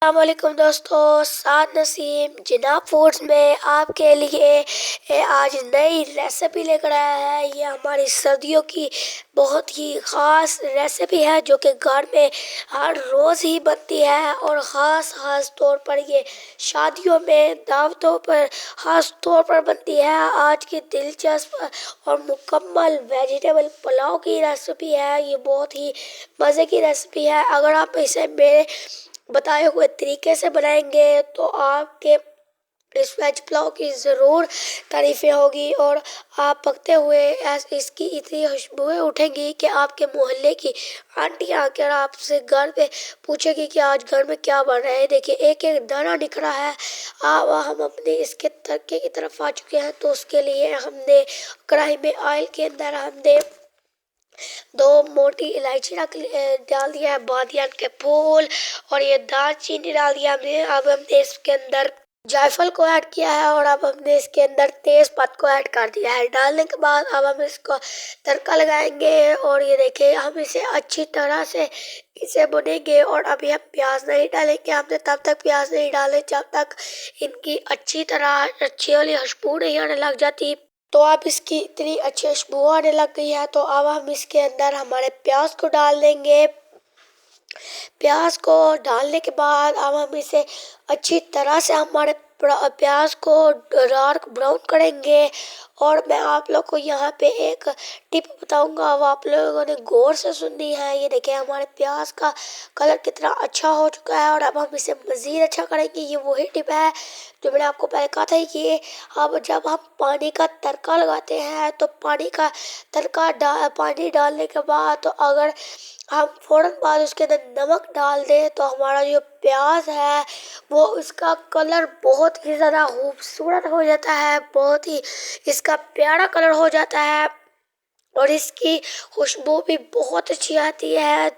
अस्सलामुअलैकुम दोस्तों, साद नसीम जिनाब फूड्स में आपके लिए आज नई रेसिपी लेकर आया है। ये हमारी सर्दियों की बहुत ही ख़ास रेसिपी है जो कि घर में हर रोज़ ही बनती है और ख़ास तौर पर ये शादियों में दावतों पर ख़ास तौर पर बनती है। आज की दिलचस्प और मुकम्मल वेजिटेबल पुलाव की रेसिपी है। ये बहुत ही मज़े की रेसिपी है। अगर आप इसे मेरे बताए हुए तरीके से बनाएंगे तो आपके इस वेज पुलाव की ज़रूर तारीफ़ें होगी और आप पकते हुए इसकी इतनी खुशबुएं उठेंगी कि आपके मोहल्ले की आंटी आकर आपसे घर पे पूछेगी कि आज घर में क्या बन रहा है। देखिए एक एक दाना निखरा है। अब हम अपने इसके तड़के की तरफ आ चुके हैं। तो उसके लिए हमने कढ़ाई में ऑयल के अंदर हमने 2 मोटी इलायची डाल दिया है, बादियान के फूल और ये दालचीनी डाल दिया हमने। अब हमने इसके अंदर जायफल को ऐड किया है और अब हमने इसके अंदर तेजपत्ता को ऐड कर दिया है। डालने के बाद अब हम इसको तड़का लगाएंगे और ये देखिए हम इसे अच्छी तरह से इसे भुनेंगे। और अभी हम प्याज नहीं डालेंगे, हमने तब तक प्याज नहीं डाले जब तक इनकी अच्छी वाली खुशबू नहीं आने लग जाती। तो अब इसकी इतनी अच्छी खुशबू आने लग गई है। तो अब हम इसके अंदर हमारे प्याज को डाल देंगे। प्याज को डालने के बाद अब हम इसे अच्छी तरह से हमारे प्याज को डार्क ब्राउन करेंगे। और मैं आप लोग को यहाँ पे एक टिप बताऊंगा, वो आप लोगों ने गौर से सुननी है। ये देखिए हमारे प्याज का कलर कितना अच्छा हो चुका है और अब हम इसे मज़ीद अच्छा करेंगे। ये वही टिप है जो मैंने आपको पहले कहा था कि अब जब हम पानी का तड़का लगाते हैं तो पानी डालने के बाद तो अगर हम फ़ौरन बाद उसके अंदर नमक डाल दें तो हमारा जो प्याज है वो उसका कलर बहुत ही ज़्यादा खूबसूरत हो जाता है, बहुत ही इसका प्यारा कलर हो जाता है और इसकी खुशबू भी बहुत अच्छी आती है।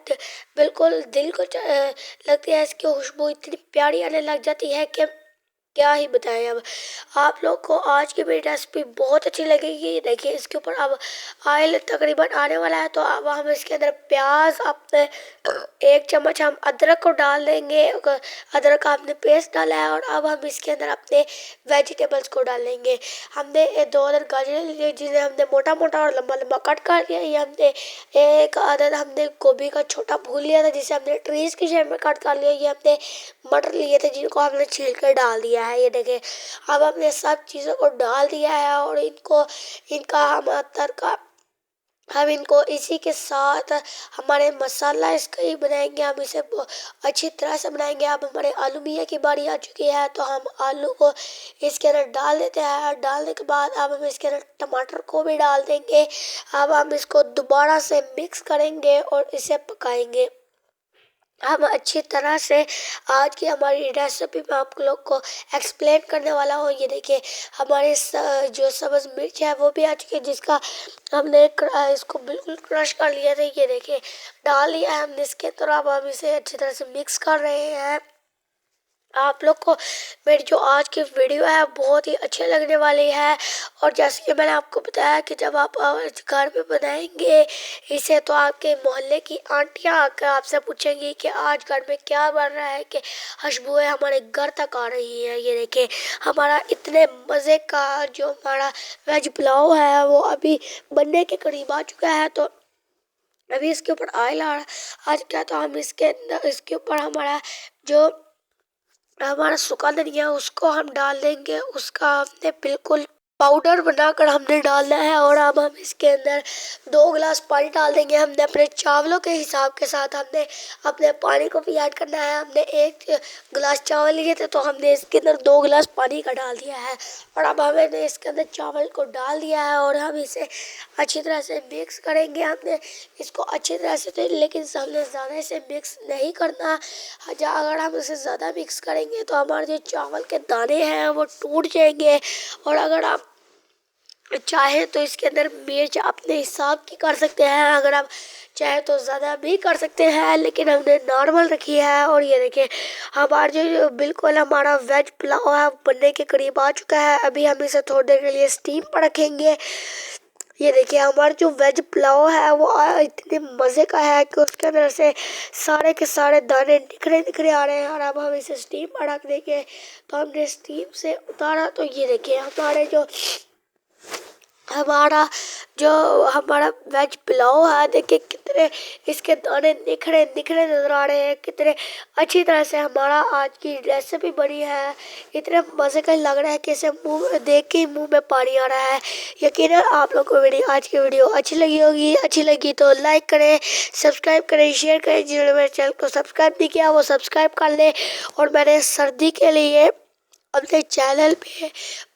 बिल्कुल दिल को लगती है। इसकी खुशबू इतनी प्यारी आने लग जाती है कि क्या ही बताएं। अब आप लोग को आज की मेरी रेसिपी बहुत अच्छी लगेगी। देखिए इसके ऊपर अब ऑयल तकरीबन आने वाला है। तो अब हम इसके अंदर प्याज अपने 1 चम्मच हम अदरक को डाल देंगे। अदरक का हमने पेस्ट डाला है और अब हम इसके अंदर अपने वेजिटेबल्स को डालेंगे। हमने 2 अदर गाजर लिए जिन्हें हमने मोटा मोटा और लंबा लंबा कट कर दिया। ये हमने एक अदर हमने गोभी का छोटा फूल लिया था जिसे हमने ट्रीज की शेप में कट कर लिया। ये हमने मटर लिए थे जिनको हमने छील कर डाल दिया है। ये देखें अब हमने सब चीज़ों को डाल दिया है और हम इनको इसी के साथ हमारे मसाला इसका ही बनाएंगे। हम इसे अच्छी तरह से बनाएंगे। अब हमारे आलू मियाँ की बारी आ चुकी है तो हम आलू को इसके अंदर डाल देते हैं। डालने के बाद अब हम इसके अंदर टमाटर को भी डाल देंगे। अब हम इसको दोबारा से मिक्स करेंगे और इसे पकाएंगे। हम अच्छी तरह से आज की हमारी रेसिपी में आप लोग को एक्सप्लेन करने वाला हूँ। ये देखिए हमारी जो सब्ज़ मिर्च है वो भी आ चुकी है जिसका हमने इसको बिल्कुल क्रश कर लिया था। ये देखिए डाल लिया है हमने इसके। तो अब हम इसे अच्छी तरह से मिक्स कर रहे हैं। आप लोग को मेरी जो आज की वीडियो है बहुत ही अच्छी लगने वाली है। और जैसे कि मैंने आपको बताया कि जब आप घर में बनाएंगे इसे तो आपके मोहल्ले की आंटियां आकर आपसे पूछेंगी कि आज घर में क्या बन रहा है, कि खुशबुएं हमारे घर तक आ रही है। ये देखिए हमारा इतने मज़े का जो हमारा वेज पुलाव है वो अभी बनने के करीब आ चुका है। तो अभी इसके ऊपर ऑयल आ चुका है। तो हम इसके ऊपर हमारा सूखा धनिया उसको हम डाल देंगे। उसका हमने बिल्कुल पाउडर बनाकर हमने डालना है। और अब हम इसके अंदर 2 गिलास पानी डाल देंगे। हमने अपने चावलों के हिसाब के साथ हमने अपने पानी को भी ऐड करना है। हमने 1 गिलास चावल लिए थे तो हमने इसके अंदर 2 गिलास पानी का डाल दिया है। और अब हमने इसके अंदर चावल को डाल दिया है और हम इसे अच्छी तरह से मिक्स करेंगे। हमने इसको अच्छी तरह से लेकिन हमने ज़्यादा इसे मिक्स नहीं करना। अगर हम इसे ज़्यादा मिक्स करेंगे तो हमारे जो चावल के दाने हैं वो टूट जाएंगे। और अगर आप चाहे तो इसके अंदर मिर्च अपने हिसाब की कर सकते हैं। अगर आप चाहे तो ज़्यादा भी कर सकते हैं लेकिन हमने नॉर्मल रखी है। और ये देखिए हमारा जो बिल्कुल हमारा वेज पुलाव है बनने के करीब आ चुका है। अभी हम इसे थोड़ी देर के लिए स्टीम पर रखेंगे। ये देखिए हमारा जो वेज पुलाव है वो इतने मज़े का है कि उसके अंदर से सारे के सारे दाने निखरे निखरे आ रहे हैं। और अब हम इसे स्टीम अड़क देंगे। तो हमने स्टीम से उतारा तो ये देखिए हमारा वेज पुलाव है। देखिए कितने इसके दाने निखरे निखरे नजर आ रहे हैं। कितने अच्छी तरह से हमारा आज की रेसिपी बनी है। इतने मज़े का लग रहा है कि इसे मुंह देख के ही मुंह में पानी आ रहा है। यकीनन आप लोग को आज की वीडियो अच्छी लगी होगी। अच्छी लगी तो लाइक करें, सब्सक्राइब करें, शेयर करें। जिन्होंने मेरे चैनल को सब्सक्राइब नहीं किया वो सब्सक्राइब कर लें। और मैंने सर्दी के लिए अपने चैनल पे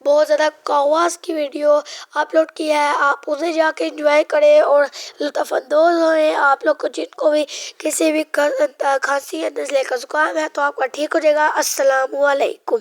बहुत ज़्यादा कौवास की वीडियो अपलोड की है। आप उसे जाके एंजॉय करें और लुत्फ़अंदोज़ हों। आप लोग को जिनको भी किसी भी खांसी या नज़ले का ज़ुकाम है तो आपका ठीक हो जाएगा। अस्सलामु अलैकुम।